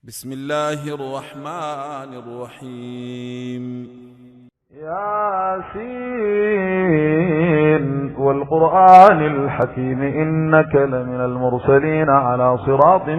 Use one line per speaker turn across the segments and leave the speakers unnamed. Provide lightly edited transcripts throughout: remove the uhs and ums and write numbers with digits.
بسم الله الرحمن الرحيم.
ياسين والقرآن الحكيم إنك لمن المرسلين على صراط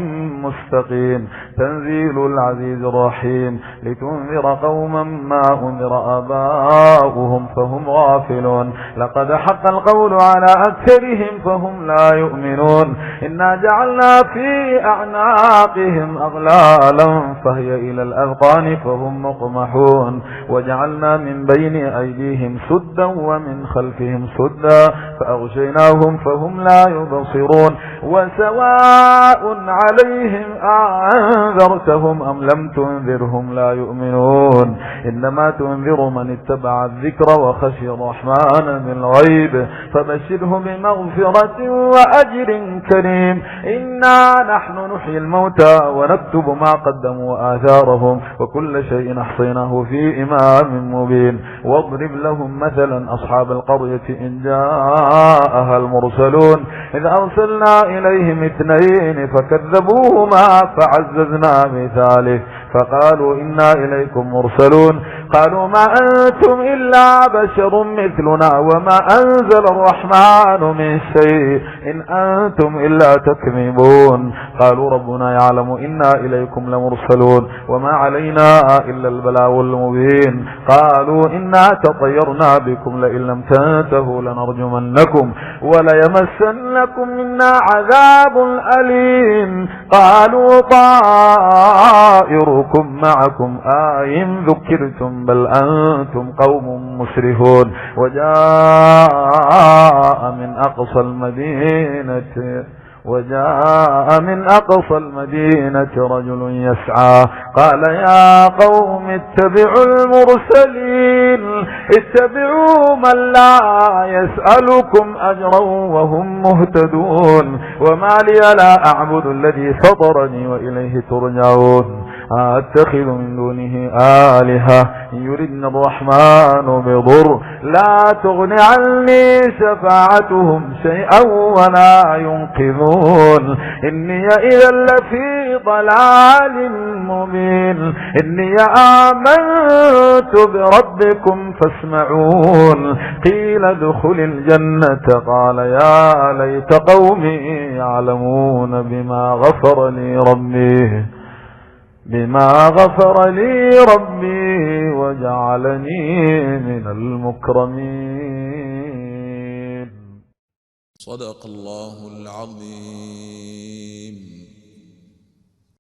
مستقيم تنزيل العزيز الرحيم لتنذر قوما ما أنذر آباؤهم فهم غافلون لقد حق القول على أكثرهم فهم لا يؤمنون إنا جعلنا في أعناقهم أغلالا فهي إلى الأذقان فهم مقمحون وجعلنا من بين أيديهم سدا ومن خلفهم سدا فأغشيناهم فهم لا يبصرون وسواء عليهم أنذرتهم أم لم تنذرهم لا يؤمنون إنما تنذر من اتبع الذكر وخشي الرحمن بالغيب فبشره بمغفرة وأجر كريم إنا نحن نحيي الموتى ونكتب ما قدموا وآثارهم وكل شيء أحصيناه في إمام مبين واضرب لهم مثلا أصحاب القرية إن جاءها المرسلون إذ أرسلنا إليهم 2 فكذبوهما فعززنا بثالث فقالوا إنا إليكم مرسلون قالوا ما أنتم إلا بشر مثلنا وما أنزل الرحمن من شيء إن أنتم إلا تكذبون قالوا ربنا يعلم إنا إليكم لمرسلون وما علينا إلا البلاغ المبين قالوا إنا تطيرنا بكم لئن لم تنتهوا لنرجمنكم وليمسنكم منا عذاب أليم قالوا طائركم معكم أئن ذكرتم بل أنتم قوم مسرفون وجاء من أقصى المدينة رجل يسعى قال يا قوم اتبعوا المرسلين اتبعوا من لا يسألكم أجرا وهم مهتدون وما لي لا أعبد الذي فطرني وإليه ترجعون أتخذ من دونه آلهة يردن الرحمن بضر لا تغن عني شفاعتهم شيئا ولا ينقذون إني إذا لفي ضلال مبين إني آمنت بربكم فاسمعون قيل ادخل الجنة قال يا ليت قومي يعلمون بما غفر لي ربي وجعلني من المكرمين.
صدق الله العظيم.